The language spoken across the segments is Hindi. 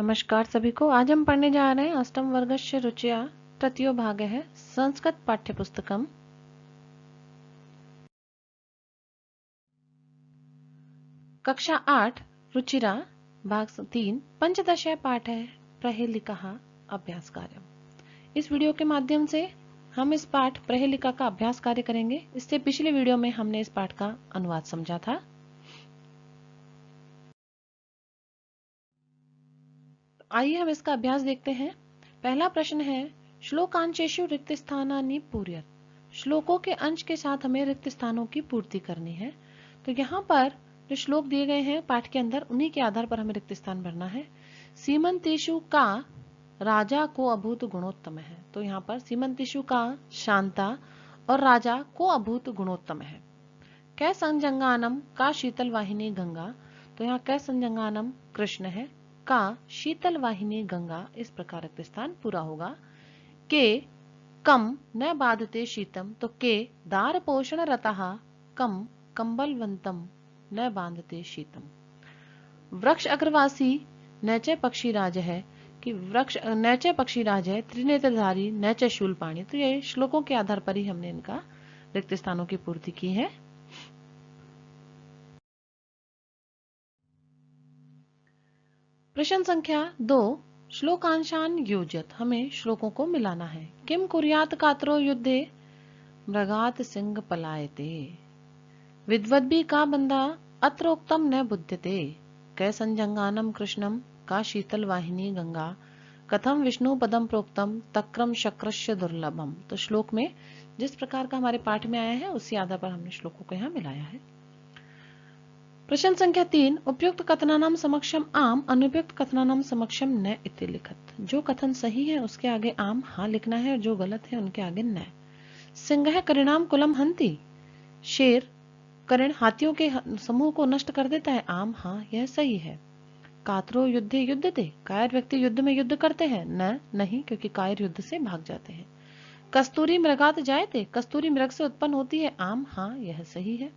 नमस्कार सभी को। आज हम पढ़ने जा रहे हैं अष्टम वर्गस्य रुचिया तृतीयो भाग है संस्कृत पाठ्यपुस्तकम। कक्षा 8 रुचिरा भाग 3 पंचदश पाठ है प्रहेलिका अभ्यास कार्य। इस वीडियो के माध्यम से हम इस पाठ प्रहेलिका का अभ्यास कार्य करेंगे। इससे पिछले वीडियो में हमने इस पाठ का अनुवाद समझा था। आइए हम इसका अभ्यास देखते हैं। पहला प्रश्न है श्लोकांशेषु रिक्त स्थानानि पूर्यत। श्लोकों के अंश के साथ हमें रिक्त स्थानों की पूर्ति करनी है। तो यहाँ पर जो श्लोक दिए गए हैं पाठ के अंदर, उन्हीं के आधार पर हमें रिक्त स्थान भरना है। सीमंतेषु का राजा को अभूत गुणोत्तम है। तो यहाँ पर सीमंतेषु का शांता और राजा को अभूत गुणोत्तम है। कै संजंगानम का शीतल वाहिनी गंगा। तो यहाँ कै संजंगानम कृष्ण है, का शीतल वाहिनी गंगा, इस प्रकार रिक्त स्थान पूरा होगा। के कम न बाधते शीतम। तो के दार पोषण रतः कम कंबलवंतम न बांधते शीतम। वृक्ष अग्रवासी नैचे पक्षी राज है कि वृक्ष नैचे पक्षी राज है, त्रिनेत्रधारी नैचे शूलपाणी। तो ये श्लोकों के आधार पर ही हमने इनका रिक्त स्थानों की पूर्ति की है। प्रश्न संख्या 2 श्लोकांशान योजत। हमें श्लोकों को मिलाना है। किम कुर्यात कातरो युद्धे मृगात सिंह पलायते। विद्वद्भी का बंधा अत्रोक्तम न बुध्यते। कै संजंगानम कृष्णम का शीतल वाहिनी गंगा। कथम विष्णु पदम प्रोक्तम तक्रम शक्रस्य दुर्लभम। तो श्लोक में जिस प्रकार का हमारे पाठ में आया है उसी आधार पर हमने श्लोकों को यहाँ मिलाया है। प्रश्न संख्या 3 उपयुक्त कथनानाम समक्षम आम अनुपयुक्त कथनानाम समक्षम न इति लिखत। जो कथन सही है उसके आगे आम हाँ लिखना है और जो गलत है उनके आगे न। सिंह करिणाम कुलम हंति। शेर करण हाथियों के समूह को नष्ट कर देता है। आम हाँ यह सही है। कातरो युद्धे युद्धते। कायर व्यक्ति युद्ध में युद्ध करते हैं। न नहीं, क्योंकि कायर युद्ध से भाग जाते हैं। कस्तूरी मृगात जायते। कस्तूरी मृग से उत्पन्न होती है। आम हाँ यह सही है।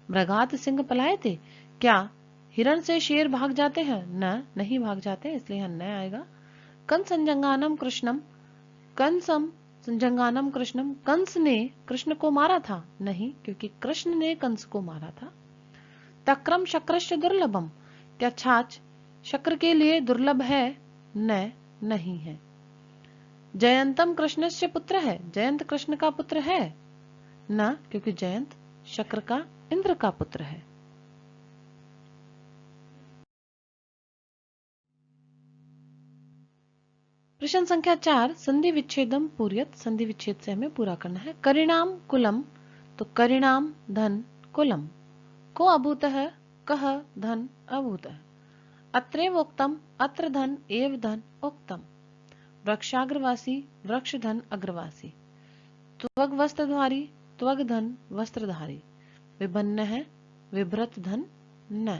मृगात सिंह पलाए थे। क्या हिरण से शेर भाग जाते हैं? न नहीं भाग जाते, इसलिए यहाँ न आएगा। कंस संजंगानम कृष्णम। कंसम संजंगानम कृष्णम। कंस ने कृष्ण को मारा था। नहीं, क्योंकि कृष्ण ने कंस को मारा था। तक्रम शक्रस्य दुर्लभम। क्या छाछ शक्र के लिए दुर्लभ है? न नहीं है। जयंतम कृष्णस्य पुत्र है। जयंत कृष्ण का पुत्र है? न, क्योंकि जयंत शक्र का इंद्र का पुत्र है। प्रश्न संख्या 4 संधि विच्छेदम पूर्यत। संधि विच्छेद से हमें पूरा करना है। करिणाम कुलम। तो करिणाम धन कुलम। को अभूत है कह धन अभूत है। अत्रेव उक्तम अत्र धन एव धन उक्तम। वृक्षाग्रवासी वृक्ष धन अग्रवासी। त्वग वस्त्रधारी त्वग धन वस्त्रधारी। विभन्न है विभ्रत धन न।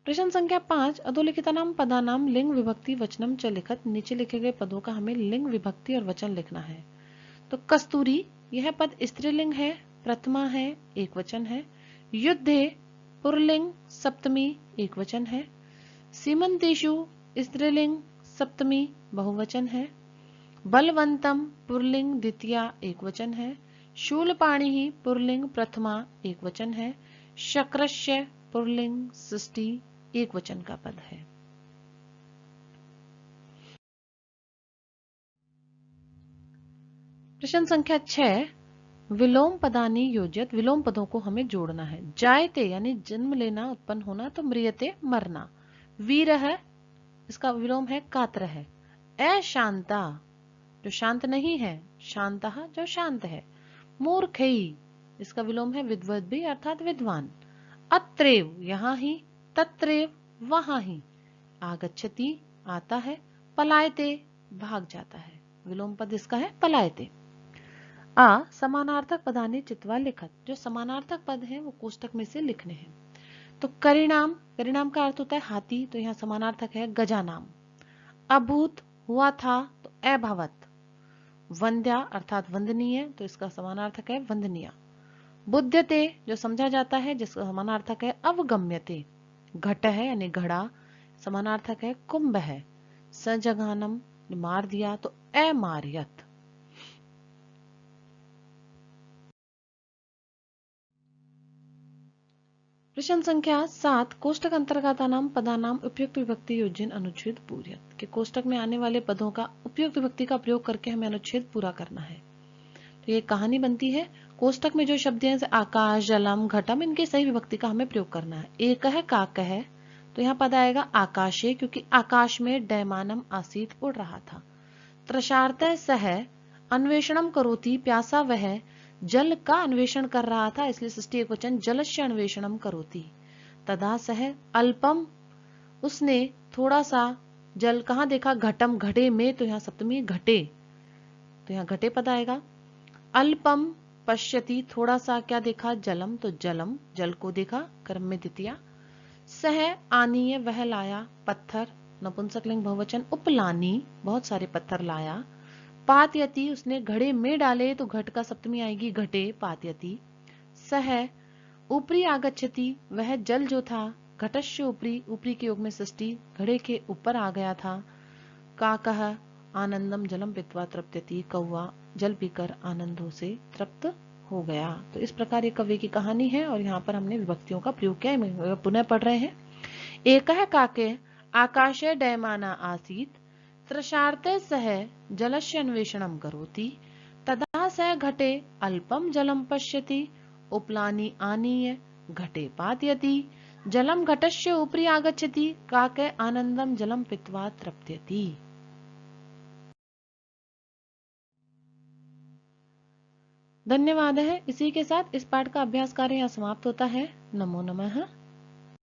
प्रश्न संख्या 5 अधोलिखितानाम पदानाम लिंग विभक्ति वचनम च लिखत। नीचे लिखे गए पदों का हमें लिंग विभक्ति और वचन लिखना है। तो कस्तूरी यह पद स्त्रीलिंग है, प्रथमा है, एक वचन है। युद्धे पुरलिंग सप्तमी एक वचन है। सीमंतेषु स्त्रीलिंग सप्तमी बहुवचन है। बलवंतम पुरलिंग द्वितीया एक वचन है। शूलपाणि पुरलिंग प्रथमा एक वचन है। शक्रस्य पुरलिंग षष्ठी एक वचन का पद है। प्रश्न संख्या 6 विलोम पदानी योजित। विलोम पदों को हमें जोड़ना है। जायते यानी जन्म लेना, उत्पन्न होना, तो म्रियते मरना। वीर है इसका विलोम है कात्र है। अशांता जो शांत नहीं है, शांतः जो शांत है। मूर्खई इसका विलोम है विद्वद्भी अर्थात विद्वान। अत्रेव यहाँ ही, तत्रेव वहां ही। आगच्छति आता है, पलायते भाग जाता है। विलोम पद इसका है पलायते। आ समानार्थक पदानी चित्वा लिखत। जो समानार्थक पद हैं वो कोष्टक में से लिखने हैं। तो करिणाम, करिणाम का अर्थ होता है हाथी, तो यहाँ समानार्थक है गजानाम। अभूत हुआ था तो अभवत। वंद्या अर्थात वंदनीय, तो इसका समानार्थक है वंदनिया। बुध्यते जो समझा जाता है, जिसका समानार्थक है अवगम्यते। घट है यानी घड़ा, समानार्थक है कुंभ है। सजघानम मार दिया तो अमार्यत। प्रश्न संख्या 7, कोष्टक अंतर्गतानाम पदानाम उपयुक्त विभक्ति योजन अनुच्छेद पूर्यत। के कोष्टक में आने वाले पदों का उपयुक्त विभक्ति का प्रयोग करके हमें अनुच्छेद पूरा करना है। तो ये कहानी बनती है। कोष्टक में जो शब्द हैं जैसे आकाश, जलम, घटम, इनके सही विभक्ति का हमें प्रयोग करना है। एक है काक है, तो यहाँ पद आएगा आकाशे, क्योंकि आकाश में डैमानम आसीत उड़ रहा था। त्रषार्थ सह अन्वेषणम करोति, प्यासा वह जल का अन्वेषण कर रहा था, इसलिए षष्ठी एकवचन जलस्य अन्वेषणम करोति। तदा सह अल्पम, उसने थोड़ा सा जल कहाँ देखा, घटम घड़े में, तो यहाँ सप्तमी घटे, तो यहाँ घटे पद आएगा। अल्पम पश्यति, थोड़ा सा क्या देखा, जलम, तो जलम जल को देखा, कर्म में द्वितीया। सह आनीय वह लाया, पत्थर नपुंसकलिंग बहुवचन। उपलानी बहुत सारे पत्थर लाया। पातयति उसने घड़े में डाले, तो घट का सप्तमी आएगी घटे, पातयति। सह ऊपरी आगच्छति वह जल जो था, घटस्य ऊपरी, ऊपरी के योग में षष्ठी, घड़े के ऊपर आ गया था। काकः आनंदम जलम पीत्वा तृप्यति, कौवा जल पीकर आनंदों से तृप्त हो गया। तो इस प्रकार ये कवि की कहानी है और यहाँ पर हमने विभक्तियों का प्रयोग किया है। पुनः पढ़ रहे हैं। एक है काके आकाशे डयमाना आसीत, त्रषार्ते सह जलस्य अन्वेषणम करोति। तदा स घटे अल्पम जलम पश्यति, उपलानी आनीय घटे पातयति। जलम घटस्य ऊपरी आगच्छति, काके आनंदम जलम पीत्वा तृप्यति। धन्यवाद है। इसी के साथ इस पाठ का अभ्यास कार्य यहाँ समाप्त होता है। नमो नमः।